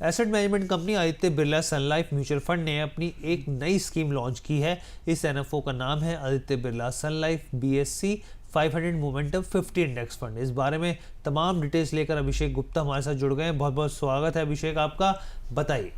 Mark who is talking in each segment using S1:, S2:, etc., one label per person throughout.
S1: Asset management company Aditya Birla Sun Life mutual fund ने अपनी एक नई स्कीम लॉन्च की है। इस एनएफओ का नाम है Aditya Birla Sun Life BSE 500 momentum 50 index fund. इस बारे में तमाम डिटेल्स लेकर अभिषेक गुप्ता हमारे साथ जुड़ गए हैं। बहुत बहुत स्वागत है अभिषेक आपका, बताइए।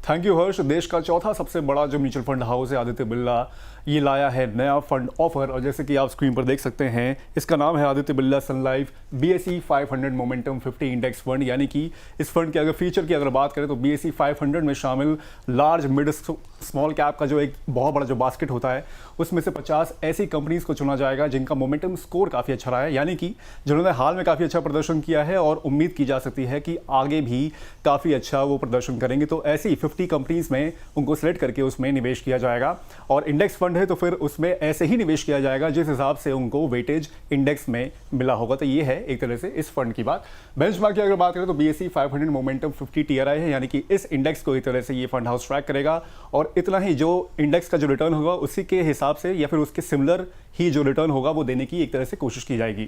S2: थैंक यू हर्ष। देश का चौथा सबसे बड़ा जो म्यूचुअल फंड हाउस है आदित्य बिरला, ये लाया है नया फंड ऑफर, और जैसे कि आप स्क्रीन पर देख सकते हैं इसका नाम है Aditya Birla Sun Life BSE 500 momentum 50 index fund. यानी कि इस फंड के अगर फीचर की अगर बात करें तो BSE 500 में शामिल लार्ज मिड स्मॉल कैप का जो एक बहुत बड़ा जो बास्केट होता है उसमें से 50 ऐसी कंपनीज को चुना जाएगा जिनका मोमेंटम स्कोर काफ़ी अच्छा रहा है, यानी कि जिन्होंने हाल में काफ़ी अच्छा प्रदर्शन किया है और उम्मीद की जा सकती है कि आगे भी काफ़ी अच्छा वो प्रदर्शन करेंगे। तो ऐसी 50 कंपनीज में उनको सिलेक्ट करके उसमें निवेश किया जाएगा, और इंडेक्स फंड है तो फिर उसमें ऐसे ही निवेश किया जाएगा जिस हिसाब से उनको वेटेज इंडेक्स में मिला होगा। तो ये है एक तरह से इस फंड की बात। बेंचमार्क की अगर बात करें तो BSE 500 मोमेंटम 50 TRI है, यानी कि इस इंडेक्स को एक तरह से ये फंड हाउस ट्रैक करेगा, और इतना ही जो इंडेक्स का जो रिटर्न होगा उसी के हिसाब से या फिर उसके सिमिलर ही जो रिटर्न होगा वो देने की एक तरह से कोशिश की जाएगी।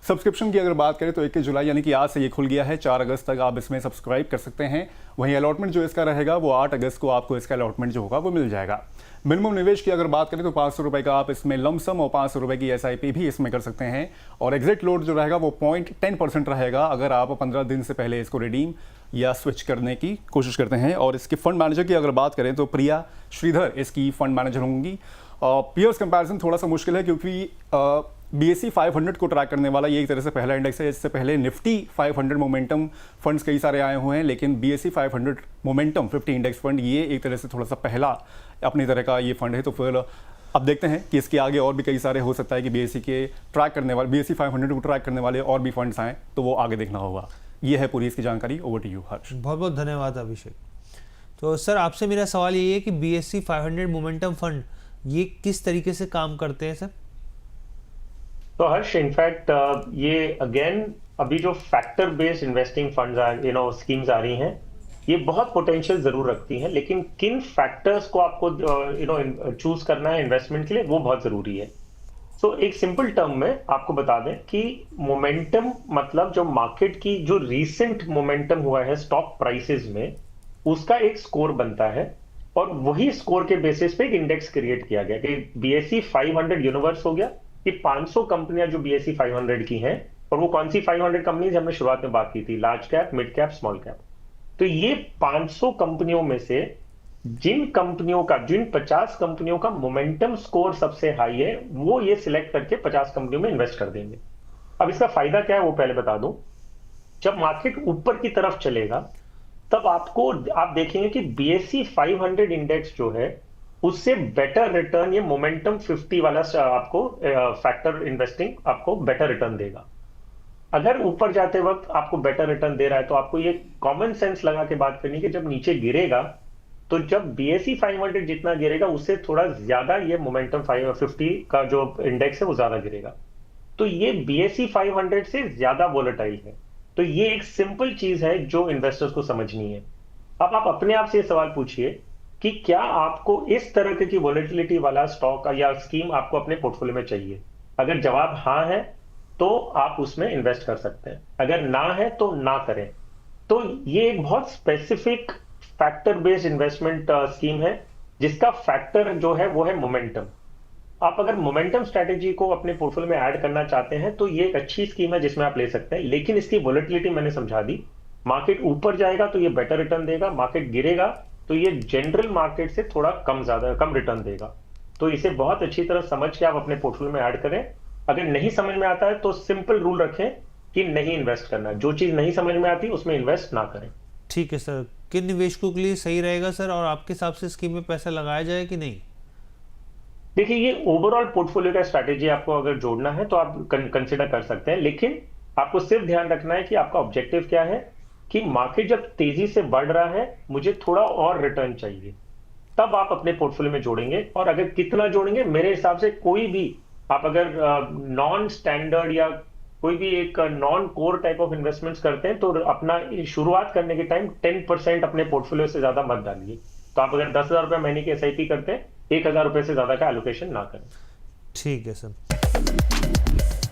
S2: सब्सक्रिप्शन की अगर बात करें तो 21 जुलाई यानी कि आज से ये खुल गया है, 4 अगस्त तक आप इसमें सब्सक्राइब कर सकते हैं। वहीं अलॉटमेंट जो इसका रहेगा वो 8 अगस्त को आपको इसका अलॉटमेंट जो होगा वो मिल जाएगा। मिनिमम निवेश की अगर बात करें तो 500 रुपए का आप इसमें लमसम और 500 रुपए की SIP भी इसमें कर सकते हैं, और एग्जिट लोड जो रहेगा वो 0.10% रहेगा अगर आप 15 दिन से पहले इसको रिडीम या स्विच करने की कोशिश करते हैं। और इसके फंड मैनेजर की अगर बात करें तो प्रिया श्रीधर इसकी फंड मैनेजर होंगी। पीयर्स कंपैरिजन थोड़ा सा मुश्किल है क्योंकि BSE 500 को ट्रैक करने वाला ये एक तरह से पहला इंडेक्स है। इससे पहले निफ्टी 500 मोमेंटम फंड्स कई सारे आए हुए हैं, लेकिन BSE 500 मोमेंटम 50 इंडेक्स फंड ये एक तरह से थोड़ा सा पहला अपनी तरह का ये फंड है। तो फिर अब देखते हैं कि इसके आगे और भी कई सारे हो सकता है कि BSE के ट्रैक करने वाले BSE 500 को ट्रैक करने वाले और भी फंड्स आएँ, तो वो आगे देखना होगा। ये है पूरी इसकी जानकारी। ओवर टू यू हर्ष।
S1: बहुत बहुत धन्यवाद अभिषेक। तो सर आपसे मेरा सवाल ये है कि BSE 500 मोमेंटम फंड ये किस तरीके से काम करते हैं सर?
S3: तो हर्ष, इनफैक्ट ये अगेन अभी जो factor based investing funds schemes आ रही हैं, ये बहुत पोटेंशियल जरूर रखती हैं, लेकिन किन फैक्टर्स को आपको चूज करना है इन्वेस्टमेंट के लिए वो बहुत जरूरी है। तो एक सिंपल टर्म में आपको बता दें कि मोमेंटम मतलब जो मार्केट की जो रीसेंट मोमेंटम हुआ है स्टॉक प्राइसेस में, उसका एक स्कोर बनता है, और वही स्कोर के बेसिस पे एक इंडेक्स क्रिएट किया गया कि BSE 500 यूनिवर्स हो गया कि 500 कंपनियां जो BSE 500 की हैं, और वो कौन सी 500 कंपनीज हमने शुरुआत में बात की थी, large cap, mid cap, small cap. तो ये 500 कंपनियों में से जिन 50 कंपनियों का मोमेंटम स्कोर सबसे हाई है वो ये सिलेक्ट करके 50 कंपनियों में इन्वेस्ट कर देंगे। अब इसका फायदा क्या है वो पहले बता दूं। जब मार्केट ऊपर की तरफ चलेगा तब आप देखेंगे कि BSE 500 इंडेक्स जो है उससे बेटर रिटर्न ये मोमेंटम 50 वाला आपको फैक्टर इन्वेस्टिंग आपको बेटर रिटर्न देगा। अगर ऊपर जाते वक्त आपको बेटर रिटर्न दे रहा है तो आपको ये कॉमन सेंस लगा के बात करनी कि जब नीचे गिरेगा तो जब BSE 500 जितना गिरेगा उससे थोड़ा ज्यादा ये मोमेंटम 50 का जो इंडेक्स है वो ज्यादा गिरेगा। तो ये BSE 500 से ज्यादा वोलेटाइल है। तो ये एक सिंपल चीज है जो इन्वेस्टर्स को समझनी है। अब आप अपने आप से ये सवाल पूछिए कि क्या आपको इस तरह की वोलेटिलिटी वाला स्टॉक या स्कीम आपको अपने पोर्टफोलियो में चाहिए? अगर जवाब हाँ है तो आप उसमें इन्वेस्ट कर सकते हैं, अगर ना है तो ना करें। तो ये एक बहुत specific factor based investment scheme है जिसका फैक्टर जो है वो है मोमेंटम। आप अगर मोमेंटम स्ट्रेटेजी को अपने पोर्टफोलियो में ऐड करना चाहते हैं तो ये एक अच्छी स्कीम है जिसमें आप ले सकते हैं, लेकिन इसकी वोलेटिलिटी मैंने समझा दी। मार्केट ऊपर जाएगा तो ये बेटर रिटर्न देगा, मार्केट गिरेगा तो ये जनरल मार्केट से थोड़ा कम रिटर्न देगा। तो इसे बहुत अच्छी तरह समझ के आप अपने पोर्टफोलियो में ऐड करें। अगर नहीं समझ में आता है तो सिंपल रूल रखें कि नहीं इन्वेस्ट करना है, जो चीज नहीं समझ में आती उसमें इन्वेस्ट ना करें।
S1: ठीक है सर, किन निवेशकों के लिए सही रहेगा सर, और आपके हिसाब से स्कीम में पैसा लगाया जाए कि नहीं?
S3: देखिए, ये ओवरऑल पोर्टफोलियो का स्ट्रैटेजी आपको अगर जोड़ना है तो आप कंसिडर कर सकते हैं, लेकिन आपको सिर्फ ध्यान रखना है कि आपका ऑब्जेक्टिव क्या है, कि मार्केट जब तेजी से बढ़ रहा है मुझे थोड़ा और रिटर्न चाहिए, तब आप अपने पोर्टफोलियो में जोड़ेंगे। और अगर कितना जोड़ेंगे, मेरे हिसाब से कोई भी आप अगर नॉन स्टैंडर्ड या कोई भी एक non core type of investments करते हैं तो अपना शुरुआत करने के टाइम 10% अपने पोर्टफोलियो से ज्यादा मत डालिए। तो आप अगर 10,000 रुपये महीने की SIP करते हैं, 1,000 रुपये से ज्यादा का एलोकेशन ना करें।
S1: ठीक है सर।